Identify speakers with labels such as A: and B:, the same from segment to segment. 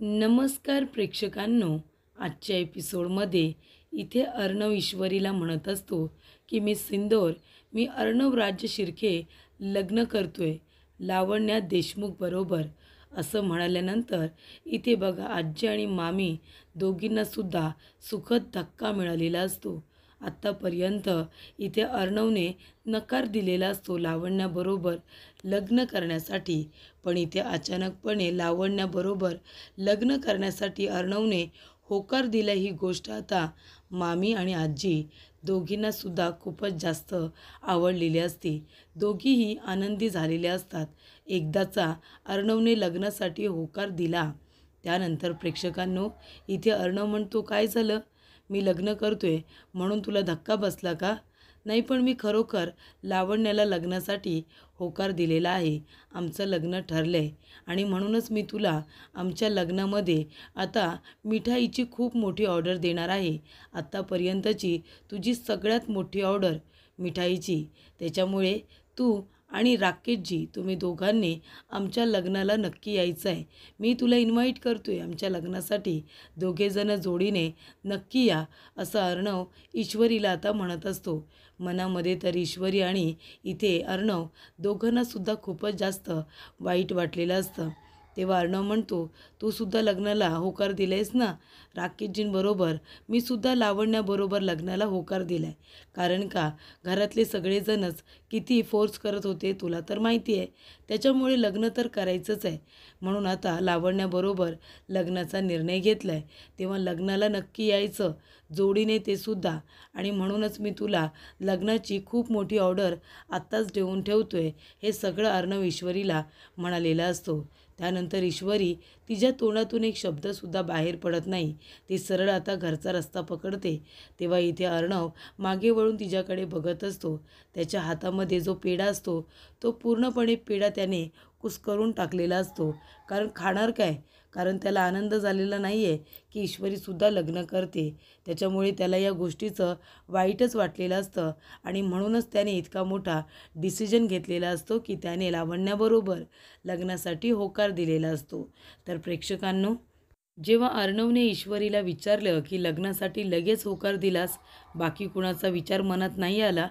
A: नमस्कार प्रेक्षकांनो, आजच्या एपिसोडमध्ये इथे अर्णव ईश्वरीला म्हणत असतो की मी अर्णव राज्य शिर्के लग्न करतोय लावण्या देशमुख बरोबर. असं म्हणाल्यानंतर इथे बघा आजी आणि मामी दोघींनासुद्धा सुखद धक्का मिळालेला असतो. आत्तापर्यंत इथे अर्णवने नकार दिलेला असतो लावण्याबरोबर लग्न करण्यासाठी, पण इथे अचानकपणे लावण्याबरोबर लग्न करण्यासाठी अर्णवने होकार दिला. ही गोष्ट आता मामी आणि आजी दोघींनासुद्धा खूपच जास्त आवडलेली असते. दोघीही आनंदी झालेले असतात. एकदाचा अर्णवने लग्नासाठी होकार दिला. त्यानंतर प्रेक्षकांनो, इथे अर्णव म्हणतो, काय झालं, मी लग्न करतोय म्हणून तुला धक्का बसला का? नाही, पण मी खरोखर लावण्याला लग्नासाठी होकार दिलेला आहे. आमचं लग्न ठरलं आहे आणि म्हणूनच मी तुला आमच्या लग्नामध्ये आता मिठाईची खूप मोठी ऑर्डर देणार आहे. आत्तापर्यंतची तुझी सगळ्यात मोठी ऑर्डर मिठाईची. त्याच्यामुळे तू आणि राकेशजी तुम्ही दोघांनी आमच्या लग्नाला नक्की यायचं आहे. मी तुला इन्व्हाइट करतो आहे आमच्या लग्नासाठी. दोघेजणं जोडीने नक्की या, असं अर्णव ईश्वरीला आता म्हणत असतो. मनामध्ये तर ईश्वरी आणि इथे अर्णव दोघांनासुद्धा खूपच जास्त वाईट वाटलेलं असतं. तेव्हा अर्णव म्हणतो, तू सुद्धा लग्नाला होकार दिला आहेस ना राकेशजींबरोबर. मी सुद्धा लावण्याबरोबर लग्नाला होकार दिला आहे. कारण का, घरातले सगळेजणच किती फोर्स करत होते तुला तर माहिती आहे. त्याच्यामुळे लग्न तर करायचंच आहे. म्हणून आता लावण्याबरोबर लग्नाचा निर्णय घेतला आहे. तेव्हा लग्नाला नक्की यायचं जोडीने, ते सुद्धा. आणि म्हणूनच मी तुला लग्नाची खूप मोठी ऑर्डर आत्ताच देऊन ठेवतो आहे. हे सगळं अर्णव ईश्वरीला म्हणालेला असतो. त्यानंतर ईश्वरी तिच्या तोंडातून एक शब्दसुद्धा बाहेर पडत नाही. ती सरळ आता घरचा रस्ता पकडते. तेव्हा इथे अर्णव मागे वळून तिच्याकडे बघत असतो. त्याच्या हातामध्ये जो पेढा असतो तो पूर्णपणे पेढा त्याने कुस्करून टाकलेला असतो. कारण खाणार काय, कारण त्याला आनंद झालेला नाही आहे की ईश्वरीसुद्धा लग्न करते. त्याच्यामुळे त्याला या गोष्टीचं वाईटच वाटलेलं असतं आणि म्हणूनच त्याने इतका मोठा डिसिजन घेतलेला असतो की त्याने लावण्याबरोबर लग्नासाठी होकार दिलेला असतो. तर प्रेक्षकांनो, जेव्हा अर्णवने ईश्वरीला विचारलं की लग्नासाठी लगेच होकार दिलास, बाकी कुणाचा विचार मनात नाही आला,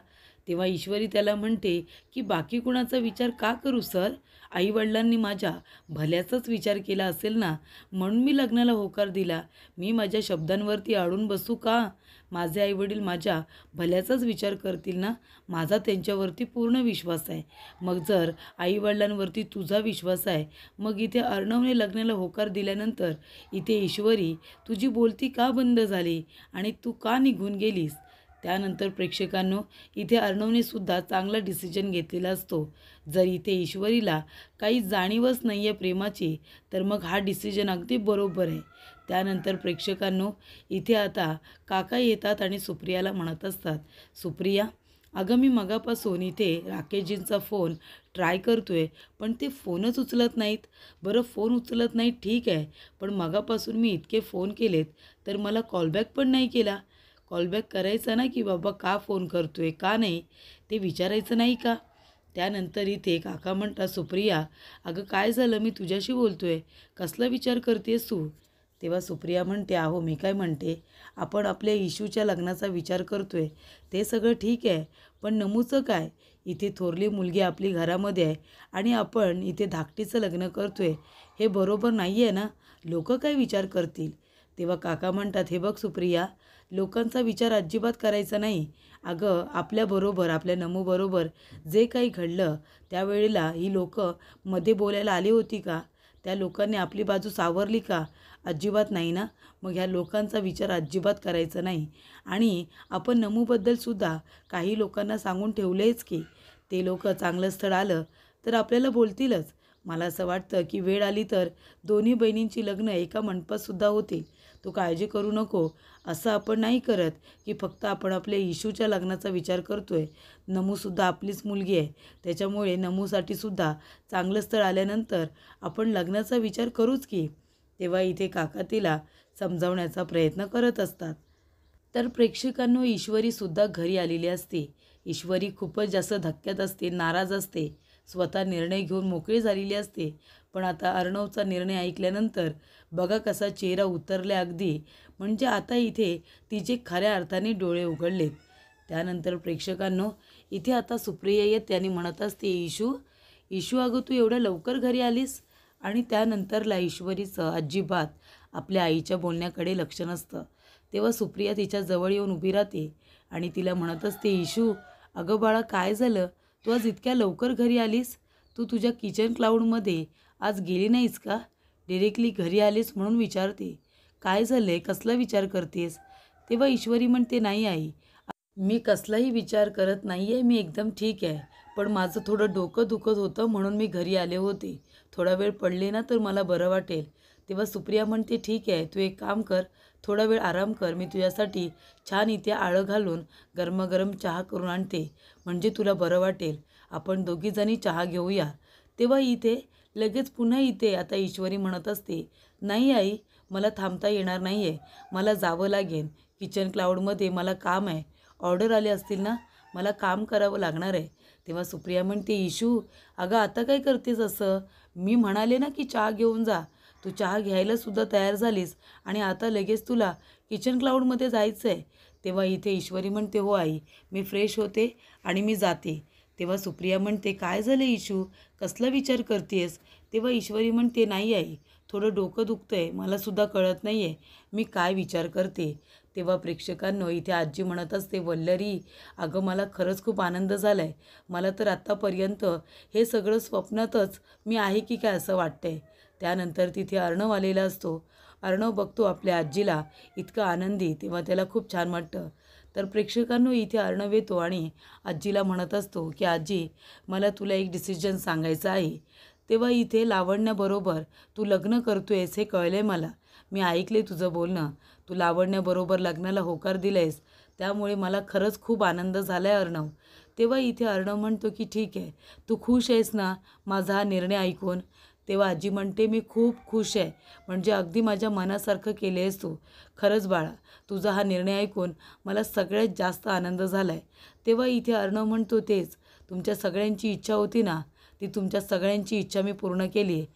A: तेव्हा ईश्वरी त्याला म्हणते की बाकी कुणाचा विचार का करू सर? आईवडिलांनी माझ्या भल्याचाच विचार केला असेल ना, म्हणून मी लग्नाला होकार दिला. मी माझ्या शब्दांवरती अडून बसू का? माझे आईवडील माझ्या भल्याचाच विचार करतील ना. माझा त्यांच्यावरती पूर्ण विश्वास आहे. मग जर आईवडिलांवरती तुझा विश्वास आहे, मग इथे अर्णवने लग्नाला होकार दिल्यानंतर इथे ईश्वरी तुझी बोलती का बंद झाली आणि तू का निघून गेलीस? त्यानंतर प्रेक्षकांनो, इथे अर्णवने सुद्धा चांगला डिसिजन घेतलेला असतो. जर इथे ईश्वरीला काही जाणीवच नाही आहे प्रेमाची, तर मग हा डिसिजन अगदी बरोबर आहे. त्यानंतर प्रेक्षकांनो, इथे आता काका येतात आणि सुप्रियाला म्हणत असतात, सुप्रिया, अगं मी मगापासून इथे राकेशजींचा फोन ट्राय करतोय, पण ते फोनच उचलत नाहीत. बरं, फोन उचलत नाहीत ठीक आहे, पण मगापासून मी इतके फोन केलेत तर मला कॉलबॅक पण नाही केला. कॉलबॅक करायचा ना, की बाबा का फोन करतोय का नाही ते विचारायचं नाही का? त्यानंतर इथे काका म्हणतात, सुप्रिया अगं काय झालं, मी तुझ्याशी बोलतोय, कसला विचार करतेस तू? तेव्हा सुप्रिया म्हणते, अहो मी काय म्हणते, आपण आपल्या इशूच्या लग्नाचा विचार करतोय ते सगळं ठीक आहे, पण नमूचं काय? इथे थोरली मुलगी आपली घरामध्ये आहे आणि आपण इथे धाकटीचं लग्न करतोय, हे बरोबर नाही आहे ना. लोक काय विचार करतील? तेव्हा काका म्हणतात, हे बघ सुप्रिया, लोकांचा विचार अजिबात करायचा नाही. अगं आपल्याबरोबर, आपल्या नमूबरोबर जे काही घडलं त्यावेळेला ही लोक मध्ये बोलायला आली होती का? त्या लोकांनी आपली बाजू सावरली का? अजिबात नाही ना. मग ह्या लोकांचा विचार अजिबात करायचा नाही. आणि आपण नमूबद्दलसुद्धा काही लोकांना सांगून ठेवलेच की ते लोक चांगलं स्थळ आलं तर आपल्याला बोलतीलच. मला असं वाटतं की वेळ आली तर दोन्ही बहिणींची लग्न एका मंडपातसुद्धा होतील. तू काळजी करू नको. असं आपण नाही करत की फक्त आपण आपल्या इशूच्या लग्नाचा विचार करतोय. नमूसुद्धा आपलीच मुलगी आहे, त्याच्यामुळे नमूसाठीसुद्धा चांगलं स्थळ आल्यानंतर आपण लग्नाचा विचार करूच की. तेव्हा इथे काका तिला समजावण्याचा प्रयत्न करत असतात. तर प्रेक्षकांनो, ईश्वरीसुद्धा घरी आलेली असते. ईश्वरी खूपच जास्त धक्क्यात असते, नाराज असते, स्वतः निर्णय घेऊन मोकळी झालेली असते. पण आता अर्णवचा निर्णय ऐकल्यानंतर बघा कसा चेहरा उतरला अगदी. म्हणजे आता इथे तिचे खऱ्या अर्थाने डोळे उघडलेत. त्यानंतर प्रेक्षकांनो, इथे आता सुप्रिया येत त्यांनी म्हणत असते, इशू इशू अगं तू एवढ्या लवकर घरी आलीस. आणि त्यानंतरला ईश्वरीचं अजिबात आपल्या आईच्या बोलण्याकडे लक्ष नसतं. तेव्हा सुप्रिया तिच्या जवळ येऊन उभी राहते आणि तिला म्हणत असते, इशू अगं बाळा काय झालं, तू आज इतक्या लवकर घरी आलीस. तू तुझ्या किचन क्लाऊडमध्ये आज गेली नाहीस का? डिरेक्टली घरी आलीस म्हणून विचारते. काय झालंय, कसला विचार करतेस? तेव्हा ईश्वरी म्हणते, नाही आई, मी कसलाही विचार करत नाही आहे, मी एकदम ठीक आहे. पण माझं थोडं डोकं दुखत होतं म्हणून मी घरी आले होते. थोडा वेळ पडले ना तर मला बरं वाटेल. तेव्हा सुप्रिया म्हणते, ठीक आहे, तू एक काम कर, थोडा वेळ आराम कर. मी तुझ्यासाठी छान इथे आळं घालून गरमागरम चहा करून आणते, म्हणजे तुला बरं वाटेल. आपण दोघीजणी चहा घेऊया. तेव्हा इथे लगेच पुन्हा इथे आता ईश्वरी म्हणत असते, नाही आई, मला थांबता येणार नाही आहे, मला जावं लागेल. किचन क्लाऊडमध्ये मला काम आहे, ऑर्डर आले असतील ना, मला काम करावं लागणार आहे. तेव्हा सुप्रिया म्हणते, इशू अगं आता काय करतेस असं? मी म्हणाले ना की चहा घेऊन जा. तू चहा घ्यायला सुद्धा तयार झालीस आणि आता लगेच तुला किचन क्लाऊडमध्ये जायचं आहे. तेव्हा इथे ईश्वरी म्हणते, हो आई, मी फ्रेश होते आणि मी जाते. तेव्हा सुप्रिया म्हणते, काय झालं इशू, कसला विचार करतेस? तेव्हा ईश्वरी म्हणते, नाही आई, थोडं डोकं दुखतं आहे, मलासुद्धा कळत नाही आहे मी काय विचार करते. तेव्हा प्रेक्षकांनो, इथे आजी म्हणत असते, वल्लरी अगं मला खरंच खूप आनंद झाला आहे. मला तर आत्तापर्यंत हे सगळं स्वप्नातच मी आहे की काय असं वाटतंय. त्यानंतर तिथे अर्णव आलेला असतो. अर्णव बघतो आपल्या आजीला इतकं आनंदी, तेव्हा त्याला खूप छान वाटतं. तर प्रेक्षकांनो, इथे अर्णव येतो आणि आजीला म्हणत असतो की आजी, मला तुला एक डिसिजन सांगायचं आहे. तेव्हा इथे लावण्याबरोबर तू लग्न करतोयस हे कळलं मला. मी ऐकले तुझं बोलणं. तू लावण्याबरोबर लग्नाला होकार दिलायस, त्यामुळे मला खरंच खूप आनंद झाला आहे अर्णव. तेव्हा इथे अर्णव म्हणतो की ठीक आहे, तू खुश आहेस ना माझा हा निर्णय ऐकून? तेव्हा आजी म्हणते, मी खूप खुश आहे, म्हणजे अगदी माझ्या मनासारखं केले आहेस तू. खरंच बाळा, तुझा हा निर्णय ऐकून मला सगळ्यात जास्त आनंद झाला आहे. तेव्हा इथे अर्णव म्हणतो, तेच तुमच्या सगळ्यांची इच्छा होती ना, ती तुमच्या सगळ्यांची इच्छा मी पूर्ण केली आहे.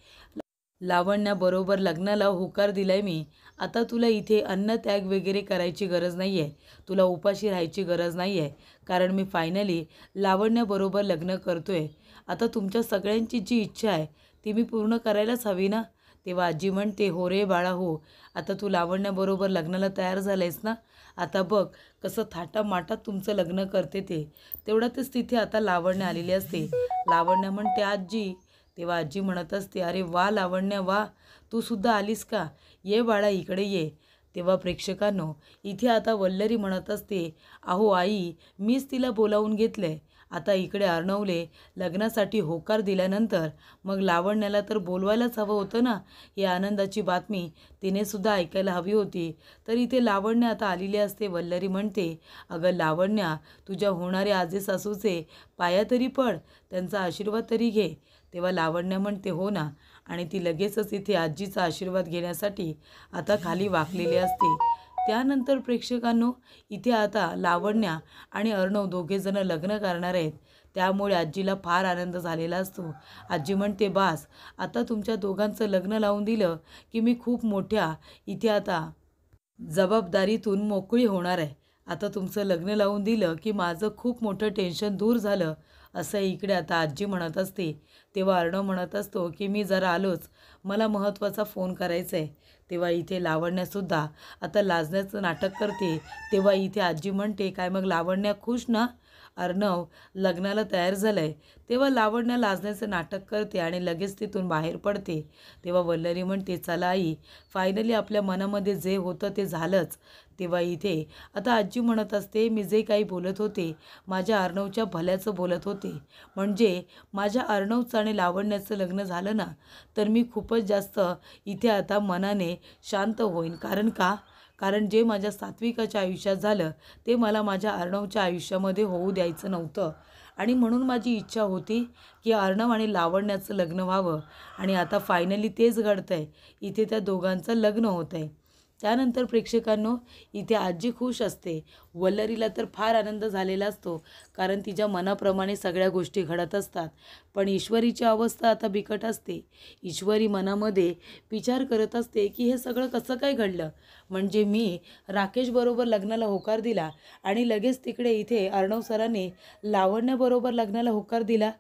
A: लावण्याबरोबर लग्नाला होकार दिलाय मी. आता तुला इथे अन्नत्याग वगैरे करायची गरज नाही आहे, तुला उपाशी राहायची गरज नाही आहे, कारण मी फायनली लावण्याबरोबर लग्न करतोय. आता तुमच्या सगळ्यांची जी इच्छा आहे ती मी पूर्ण करायलाच हवी ना. तेव्हा आजी म्हणते, हो रे बाळा हो, आता तू लावण्याबरोबर लग्नाला तयार झालायस ना, आता बघ कसं थाटामाटात तुमचं लग्न करते ते. तेवढ्यातच तिथे आता लावण्य आलेली असते. लावण्य म्हणते, आजी. तेव्हा आजी म्हणत असते, अरे वा लावण्य वा, तू सुद्धा आलीस का, ये बाळा इकडे ये. तेव्हा प्रेक्षकांनो, इथे आता वल्लरी म्हणत असते, अहो आई, मीच तिला बोलावून घेतलंय. आता इकडे अर्णवले लग्नासाठी होकार दिल्यानंतर मग लावण्याला तर बोलवायलाच हवं होतं ना. ही आनंदाची बातमी तिने सुद्धा ऐकायला हवी होती. तर इथे लावण्य आता आलेली असते. वल्लरी म्हणते, अगं लावण्या, तुझ्या होणाऱ्या आजे सासूचे पाया तरी पड, त्यांचा आशीर्वाद तरी घे. तेव्हा लावण्य म्हणते, हो ना. आणि ती लगेचच इथे आजीचा आशीर्वाद घेण्यासाठी आता खाली वाकलेली असते. त्यानंतर प्रेक्षकांनो, इथे आता लावण्या आणि अर्णव दोघेजणं लग्न करणार आहेत. त्यामुळे आजीला फार आनंद झालेला असतो. आजी म्हणते, बास, आता तुमच्या दोघांचं लग्न लावून दिलं की मी खूप मोठ्या इथे आता जबाबदारीतून मोकळी होणार आहे. आता तुमचं लग्न लावून दिलं की माझं खूप मोठं टेन्शन दूर झालं, असं इकडे आता आजी म्हणत असते. तेव्हा अर्णव म्हणत असतो की मी जरा आलोच, मला महत्त्वाचा फोन करायचा आहे. तेव्हा इथे लावण्यासुद्धा आता लाजण्याचं नाटक करते. तेव्हा इथे आजी म्हणते, काय मग लावण्या खुश ना, अर्णव लग्नाला तयार झालं आहे. तेव्हा लावण्या लाजण्याचं नाटक करते आणि लगेच तिथून बाहेर पडते. तेव्हा वल्लरी म्हणते, चला आई, फायनली आपल्या मनामध्ये जे होतं ते झालंच. तेव्हा इथे आता आजी म्हणत असते, मी जे काही बोलत होते माझ्या अर्णवच्या भल्याचं बोलत होते. म्हणजे माझ्या अर्णवचं आणि लावण्याचं लग्न झालं ना तर मी खूपच जास्त इथे आता मनाने शांत होईन. कारण का, कारण जे माझ्या सात्विकाच्या आयुष्यात झालं ते मला माझ्या अर्णवच्या आयुष्यामध्ये होऊ द्यायचं नव्हतं. आणि म्हणून माझी इच्छा होती की अर्णव आणि लावण्याचं लग्न व्हावं. आणि आता फायनली तेच घडतं आहे, इथे त्या दोघांचं लग्न होतं आहे. त्यानंतर प्रेक्षकांनो, इथे आजी खुश असते. वल्लरीला तर फार आनंद झालेला असतो, कारण तिच्या मनाप्रमाणे सगळ्या गोष्टी घडत असतात. पण ईश्वरीची अवस्था आता बिकट असते. ईश्वरी मनामध्ये विचार करत असते की हे सगळं कसं काय घडलं. म्हणजे मी राकेशबरोबर लग्नाला होकार दिला आणि लगेच तिकडे इथे अर्णव सरांनी लावण्याबरोबर लग्नाला होकार दिला.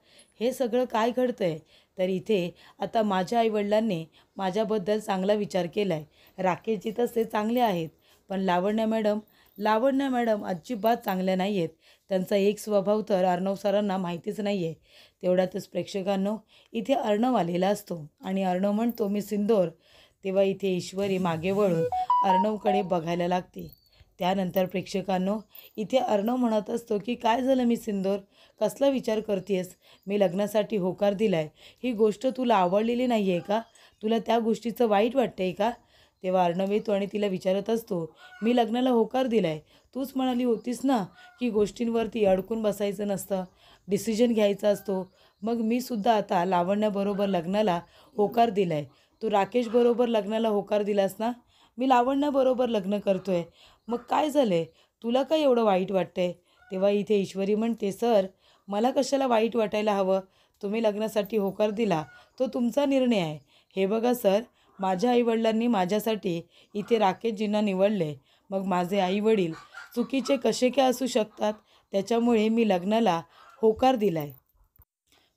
A: हे सगळं काय घडतंय. तर इथे आता माझ्या आईवडिलांनी माझ्याबद्दल चांगला विचार केला आहे. राकेशजी तसे चांगले आहेत, पण लावण्या मॅडम अजिबात चांगल्या नाही आहेत. त्यांचा एक स्वभाव तर अर्णव सरांना माहितीच नाही आहे. तेवढ्यातच प्रेक्षकांनो, इथे अर्णव आलेला असतो आणि अर्णव म्हणतो, मी सिंदूर. तेव्हा इथे ईश्वरी मागे वळून अर्णवकडे बघायला लागते. त्यानंतर प्रेक्षकांनो, इथे अर्णव म्हणत असतो की काय झालं मी सिंदूर, कसला विचार करतेस. मी लग्नासाठी होकार दिलाय, ही गोष्ट तुला आवडलेली नाही आहे का. तुला त्या गोष्टीचं वाईट वाटतंय का. तेव्हा अर्णव येतो आणि तिला विचारत असतो, मी लग्नाला होकार दिलाय. तूच म्हणाली होतीस ना की गोष्टींवरती अडकून बसायचं नसतं, डिसिजन घ्यायचा असतो. मग मी सुद्धा आता लावण्याबरोबर लग्नाला होकार दिलाय. तू राकेशबरोबर लग्नाला होकार दिलास ना. मी लावण्याबरोबर लग्न करतोय. मग काय झालंय, तुला काय एवढं वाईट वाटतंय. तेव्हा इथे ईश्वरी म्हणते, सर मला कशाला वाईट वाटायला हवं. तुम्ही लग्नासाठी होकार दिला तो तुमचा निर्णय आहे. हे बघा सर, माझ्या आईवडिलांनी माझ्यासाठी इथे राकेशजींना निवडले. मग माझे आईवडील चुकीचे कसे काय असू शकतात. त्याच्यामुळे मी लग्नाला होकार दिलाय.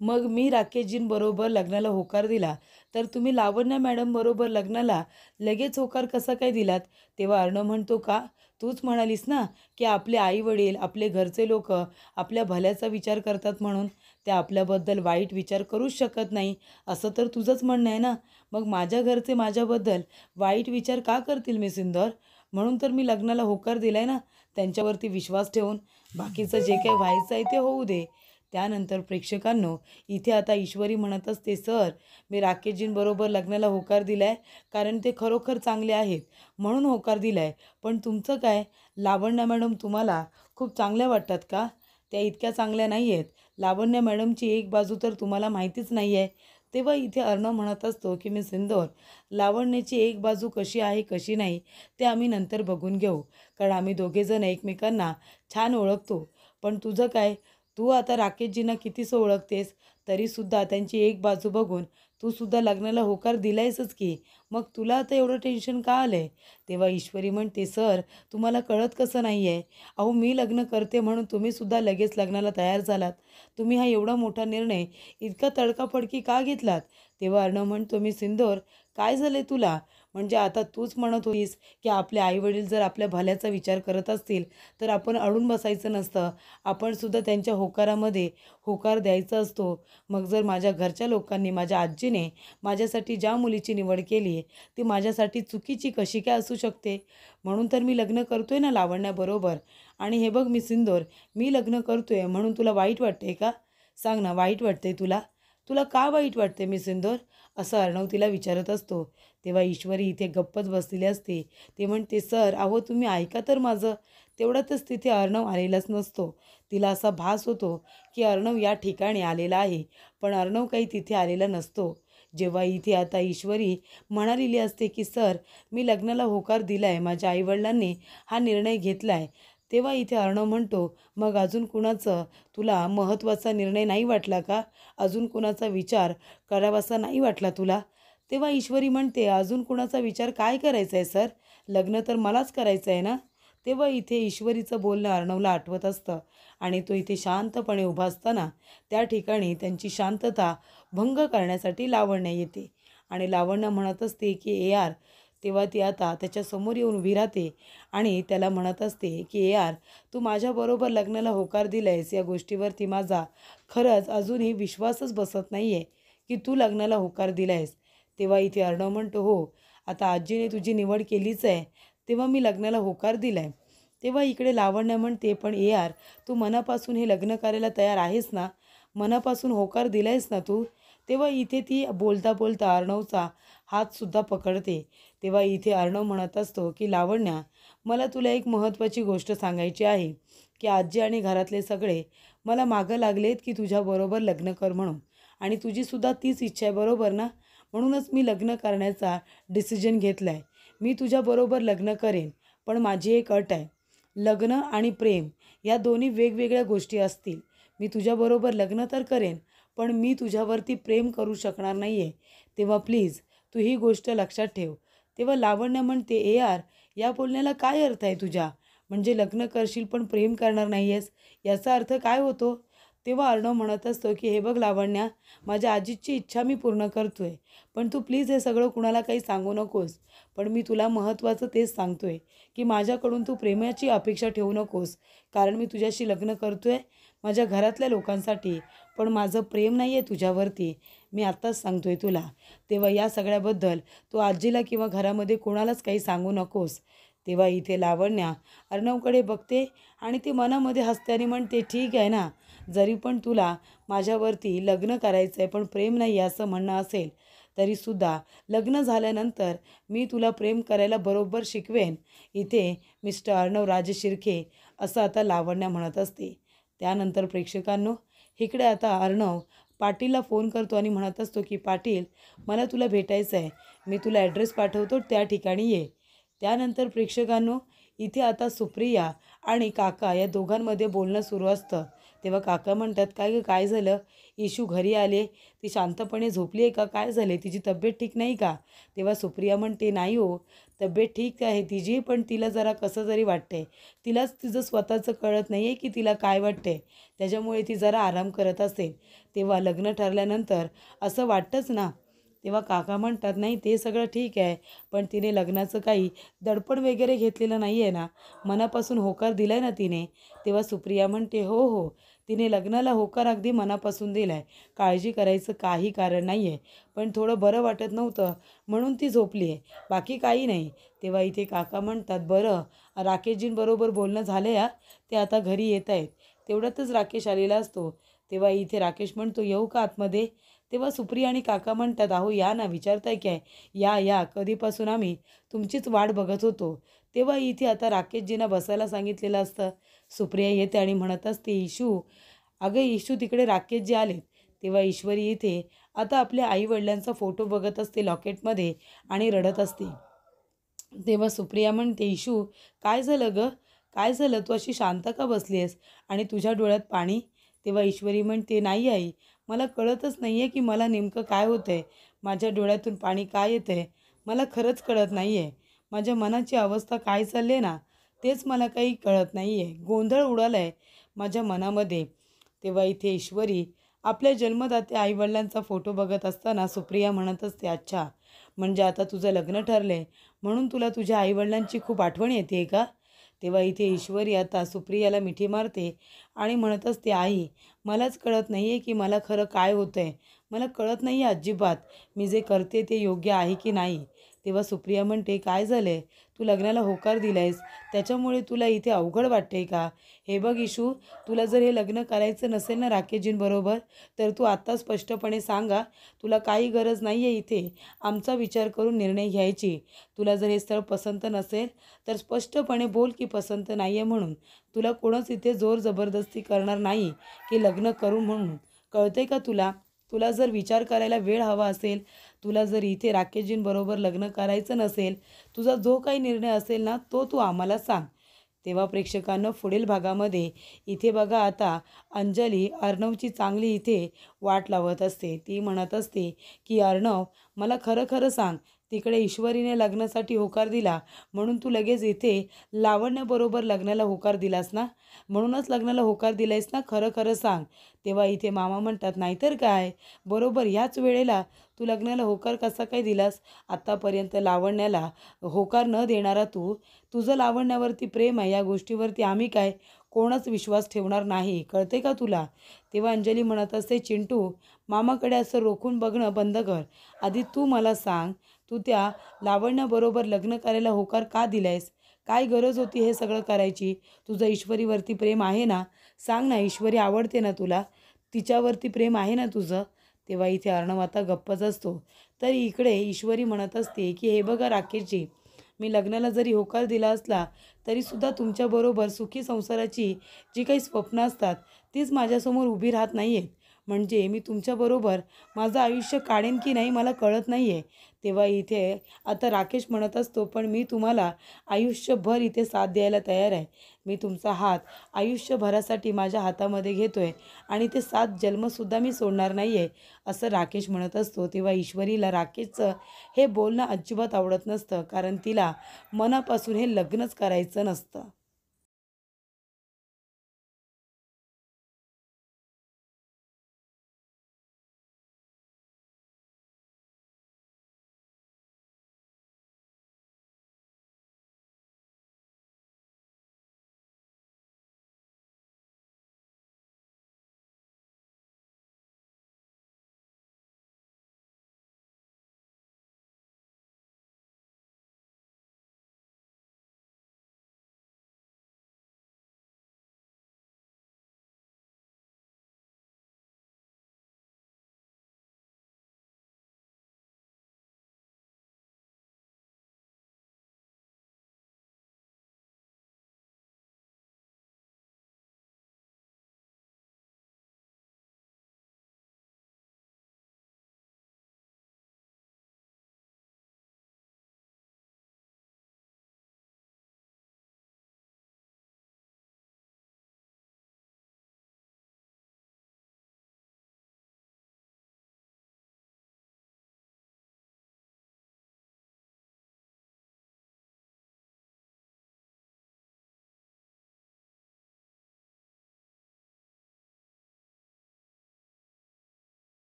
A: मग मी राकेशजींबरोबर लग्नाला होकार दिला, तर तुम्ही लावण्या मॅडमबरोबर लग्नाला लगेच होकार कसा काय दिलात. तेव्हा अर्णव म्हणतो, का तूच म्हणालीस ना की आपले आईवडील आपले घरचे लोक आपल्या भल्याचा विचार करतात, म्हणून ते आपल्याबद्दल वाईट विचार करूच शकत नाही, असं तर तुझंच म्हणणं आहे ना. मग माझ्या घरचे माझ्याबद्दल वाईट विचार का करतील मी सिंदूर. म्हणून तर मी लग्नाला होकार दिलाय ना, त्यांच्यावरती विश्वास ठेवून. बाकीचं जे काही व्हायचं आहे ते होऊ दे. त्यानंतर प्रेक्षकांनो, इथे आता ईश्वरी म्हणत असते, सर मी राकेशजींबरोबर लग्नाला होकार दिलाय, कारण ते खरोखर चांगले आहेत म्हणून होकार दिलाय. पण तुमचं काय, लावण्या मॅडम तुम्हाला खूप चांगल्या वाटतात का. त्या इतक्या चांगल्या नाही आहेत. लावण्या मॅडमची एक बाजू तर तुम्हाला माहितीच नाही आहे. तेव्हा इथे अर्णव म्हणत असतो की मी सिंदूर, लावण्याची एक बाजू कशी आहे कशी नाही ते आम्ही नंतर बघून घेऊ, कारण आम्ही दोघेजण एकमेकांना छान ओळखतो. पण तुझं काय, तू आता राकेशजींना कितीसं ओळखतेस, तरीसुद्धा त्यांची एक बाजू बघून तू सुद्धा लग्नाला होकार दिलायसच की. मग तुला आता एवढं टेन्शन का आलं आहे. तेव्हा ईश्वरी म्हणते, सर तुम्हाला कळत कसं नाही आहे. अहो मी लग्न करते म्हणून तुम्हीसुद्धा लगेच लग्नाला तयार झालात. तुम्ही हा एवढा मोठा निर्णय इतका तडकाफडकी का घेतलात. तेव्हा अर्णव म्हणतो, मी सिंदूर काय झालं तुला. म्हणजे आता तूच म्हणत होतीस की आपले आईवडील जर आपल्या भल्याचा विचार करत असतील तर आपण अडून बसायचं नसतं, आपण सुद्धा त्यांच्या होकारामध्ये होकार द्यायचा असतो. मग जर माझ्या घरच्या लोकांनी, माझ्या आजीने माझ्यासाठी ज्या मुलीची निवड केली ती माझ्यासाठी चुकीची कशी काय असू शकते. म्हणून तर मी लग्न करतोय ना लावण्याबरोबर. आणि हे बघ मी सिंदूर, मी लग्न करतोय म्हणून तुला वाईट वाटते का. सांग ना, वाईट वाटते तुला. तुला का वाईट वाटते मी सिंदूर, असं अर्णव तिला विचारत असतो. तेव्हा ईश्वरी इथे गप्पच बसलेली असते. ते म्हणते, सर अहो तुम्ही ऐका तर माझं. तेवढ्यातच तिथे अर्णव आलेलाच नसतो. तिला असा भास होतो की अर्णव या ठिकाणी आलेला आहे, पण अर्णव काही तिथे आलेला नसतो. जेव्हा इथे आता ईश्वरी म्हणालेली असते की सर मी लग्नाला होकार दिलाय, माझ्या आईवडिलांनी हा निर्णय घेतलाय. तेव्हा इथे अर्णव म्हणतो, मग अजून कुणाचं तुला महत्त्वाचा निर्णय नाही वाटला का. अजून कुणाचा विचार करावासा नाही वाटला तुला. तेव्हा ईश्वरी म्हणते, अजून कुणाचा विचार काय करायचा आहे सर, लग्न तर मलाच करायचं आहे ना. तेव्हा इथे ईश्वरीचं बोलणं अर्णवला आठवत असतं आणि तो इथे शांतपणे उभा असताना त्या ठिकाणी त्यांची शांतता भंग करण्यासाठी लावण्य येते आणि लावण्य म्हणत असते की ए आर. तेव्हा ती आता त्याच्यासमोर येऊन उभी राहते आणि त्याला म्हणत असते की ए आर, तू माझ्याबरोबर लग्नाला होकार दिलायस या गोष्टीवरती माझा खरंच अजूनही विश्वासच बसत नाही आहे की तू लग्नाला होकार दिलायस. तेव्हा इथे अर्णव म्हणतो, हो आता आजीने तुझी निवड केलीच आहे, तेव्हा मी लग्नाला होकार दिलाय. तेव्हा इकडे लावण्य म्हणते, पण ए आर तू मनापासून हे लग्न करायला तयार आहेस ना, मनापासून होकार दिलायस ना तू. तेव्हा इथे ती बोलता बोलता अर्णवचा हातसुद्धा पकडते. तेव्हा इथे अर्णव म्हणत असतो की लावण्या, मला तुला एक महत्त्वाची गोष्ट सांगायची आहे की आजी आणि घरातले सगळे मला मागं लागलेत की तुझ्याबरोबर लग्न कर म्हणून, आणि तुझीसुद्धा तीच इच्छा आहे बरोबर ना. म्हणूनच मी लग्न करण्याचा डिसिजन घेतला आहे. मी तुझ्याबरोबर लग्न करेन, पण माझी एक अट आहे. लग्न आणि प्रेम या दोन्ही वेगवेगळ्या गोष्टी असतील. मी तुझ्याबरोबर लग्न तर करेन, पण मी तुझ्यावरती प्रेम करू शकणार नाही आहे. तेव्हा प्लीज तू ही गोष्ट लक्षात ठेव. तेव्हा लावण्य म्हणते, ए यार, या बोलण्याला काय अर्थ आहे तुझ्या? म्हणजे लग्न करशील पण प्रेम करणार नाही आहेस, याचा अर्थ काय होतो? तेव्हा अर्णव म्हणत असतो की हे बघ लावण्या, माझ्या आजीची इच्छा मी पूर्ण करतोय, पण तू प्लीज हे सगळं कुणाला काही सांगू नकोस. पण मी तुला महत्त्वाचं तेच सांगतोय की माझ्याकडून तू प्रेमाची अपेक्षा ठेवू नकोस, कारण मी तुझ्याशी लग्न करतोय माझ्या घरातल्या लोकांसाठी, पण माझं प्रेम नाही आहे तुझ्यावरती. मी आत्ताच सांगतोय तुला. तेव्हा या सगळ्याबद्दल तू आजीला किंवा घरामध्ये कोणालाच काही सांगू नकोस. तेव्हा इथे लावण्या अर्णवकडे बघते आणि ती मनामध्ये हसते आणि म्हणते, ठीक आहे ना, जरी पण तुला माझ्यावरती लग्न करायचं आहे पण प्रेम नाही आहे असं म्हणणं असेल, तरीसुद्धा लग्न झाल्यानंतर मी तुला प्रेम करायला बरोबर शिकवेन. इथे मिस्टर अर्णव राजशिर्के असं आता लावण्या म्हणत असते. त्यानंतर प्रेक्षकांनो, इकडे आता अर्णव पाटीलला फोन करतो आणि म्हणत असतो की पाटील, मला तुला भेटायचं आहे, मी तुला ॲड्रेस पाठवतो, त्या ठिकाणी ये. त्यानंतर प्रेक्षकांनो, इथे आता सुप्रिया आणि काका या दोघांमध्ये बोलणं सुरू असतं. तेव्हा काका म्हणतात, काय गं, काय झालं? इशू घरी आले, ती शांतपणे झोपली आहे का, काय झाले, तिची तब्येत ठीक नाही का? तेव्हा सुप्रिया म्हणते, नाही हो, तब्येत ठीक आहे तिची, पण तिला जरा कसं तरी वाटतंय. तिलाच तिचं स्वतःचं कळत नाही आहे की तिला काय वाटतंय, त्याच्यामुळे ती जरा आराम करत असेल. तेव्हा लग्न ठरल्यानंतर असं वाटतंच ना? तेव्हा काका म्हणतात, नाही ते सगळं ठीक आहे, पण तिने लग्नाचं काही दडपण वगैरे घेतलेलं नाही आहे ना, मनापासून होकार दिला आहे ना तिने? तेव्हा सुप्रिया म्हणते, हो हो, तिने लग्नाला होकार अगदी मनापासून दिला आहे, काळजी करायचं काही कारण नाही आहे, पण थोडं बरं वाटत नव्हतं म्हणून ती झोपली आहे, बाकी काही नाही. तेव्हा इथे काका म्हणतात, बरं, राकेशजींबरोबर बोलणं झालं या, ते आता घरी येत आहेत. तेवढ्यातच राकेश आलेला असतो. तेव्हा इथे राकेश म्हणतो, येऊ का आतमध्ये? तेव्हा सुप्रिया आणि काका म्हणतात, अहो या ना, विचारताय काय, या या, कधीपासून आम्ही तुमचीच वाट बघत होतो. तेव्हा इथे आता राकेशजींना बसायला सांगितलेलं असतं. सुप्रिया येते आणि म्हणत असते, इशू, अगं इशू, तिकडे राकेशजी आलेत. तेव्हा ईश्वरी इथे आता आपल्या आईवडिलांचा फोटो बघत असते लॉकेटमध्ये आणि रडत असते. तेव्हा सुप्रिया म्हणते, इशू, काय झालं गं, काय झालं, तू अशी शांत का बसली आहेस आणि तुझ्या डोळ्यात पाणी? तेव्हा ईश्वरी म्हणते, नाही आई, मला कळतच नाही आहे की मला नेमकं काय होतं आहे, माझ्या डोळ्यातून पाणी काय येतं आहे, मला खरंच कळत नाही आहे. माझ्या मनाची अवस्था काय चालली आहे ना, तेच मला काही कळत नाही आहे, गोंधळ उडाला आहे माझ्या मनामध्ये. तेव्हा इथे ईश्वरी आपल्या जन्मदात्या आईवडिलांचा फोटो बघत असताना सुप्रिया म्हणत असते, अच्छा, म्हणजे आता तुझं लग्न ठरलं आहे म्हणून तुला तुझ्या आईवडिलांची खूप आठवण येते का? तेव्हा इथे ईश्वरी आता सुप्रियाला मिठी मारते आणि म्हणत असते, आई, मलाच कळत नाही आहे की मला खरं काय होतं आहे, मला कळत नाही आहे अजिबात, मी जे करते ते योग्य आहे की नाही. तेव्हा सुप्रिया म्हणते, काय झालं आहे, तू लग्नाला होकार दिला आहेस, त्याच्यामुळे तुला इथे अवघड वाटते का? हे बघ इशू, तुला जर हे लग्न करायचं नसेल ना राकेशजींबरोबर, तर तू आत्ता स्पष्टपणे सांगा, तुला काही गरज नाही आहे इथे आमचा विचार करून निर्णय घ्यायची. तुला जर हे स्थळ पसंत नसेल तर स्पष्टपणे बोल की पसंत नाही आहे म्हणून. तुला कोणच इथे जोर जबरदस्ती करणार नाही की लग्न करू म्हणून. कळतंय का तुला? तुला जर विचार करायला वेळ हवा असेल, तुला जर इथे राकेशजींबरोबर लग्न करायचं नसेल, तुझा जो काही निर्णय असेल ना, तो तू आम्हाला सांग. तेव्हा प्रेक्षकांना पुढील भागामध्ये इथे बघा आता अंजली अर्णवची चांगली इथे वाट लावत असते. ती म्हणत असते की अर्णव, मला खरं खरं सांग, तिकडे ईश्वरीने लग्नासाठी होकार दिला म्हणून तू लगेच इथे लावण्याबरोबर लग्नाला होकार दिलास ना, म्हणूनच लग्नाला होकार दिलायस ना, खरं खरं सांग. तेव्हा इथे मामा म्हणतात, नाहीतर काय, बरोबर ह्याच वेळेला तू लग्नाला होकार कसा काय दिलास? आत्तापर्यंत लावण्याला होकार न देणारा तू, तुझं लावण्यावरती प्रेम आहे, या गोष्टीवरती आम्ही काय कोणच विश्वास ठेवणार नाही, कळते का तुला? तेव्हा अंजली म्हणत असते, चिंटू, मामाकडे असं रोखून बघणं बंद कर. आधी तू मला सांग, तू त्या लावण्याबरोबर लग्न करायला होकार का दिलायस? काय गरज होती हे सगळं करायची? तुझं ईश्वरीवरती प्रेम आहे ना? सांग ना, ईश्वरी आवडते ना तुला? तिच्यावरती प्रेम आहे ना तुझं? तेव्हा इथे अर्णव आता गप्पच असतो. तर इकडे ईश्वरी म्हणत असते की हे बघा राकेशजी, मी लग्नाला जरी होकार दिला असला तरीसुद्धा तुमच्याबरोबर सुखी संसाराची जी काही स्वप्न असतात तीच माझ्यासमोर उभी राहत नाही आहेत. म्हणजे मी तुमच्याबरोबर माझं आयुष्य काढेन की नाही मला कळत नाही आहे. तेव्हा इथे आता राकेश म्हणत असतो, पण मी तुम्हाला आयुष्यभर इथे साथ द्यायला तयार आहे. मी तुमचा हात आयुष्यभरासाठी माझ्या हातामध्ये घेतोय आणि ते 7 जन्मसुद्धा मी सोडणार नाही आहे, असं राकेश म्हणत असतो. तेव्हा ईश्वरीला राकेशचं हे बोलणं अजिबात आवडत नसतं, कारण तिला मनापासून हे लग्नच करायचं नसतं.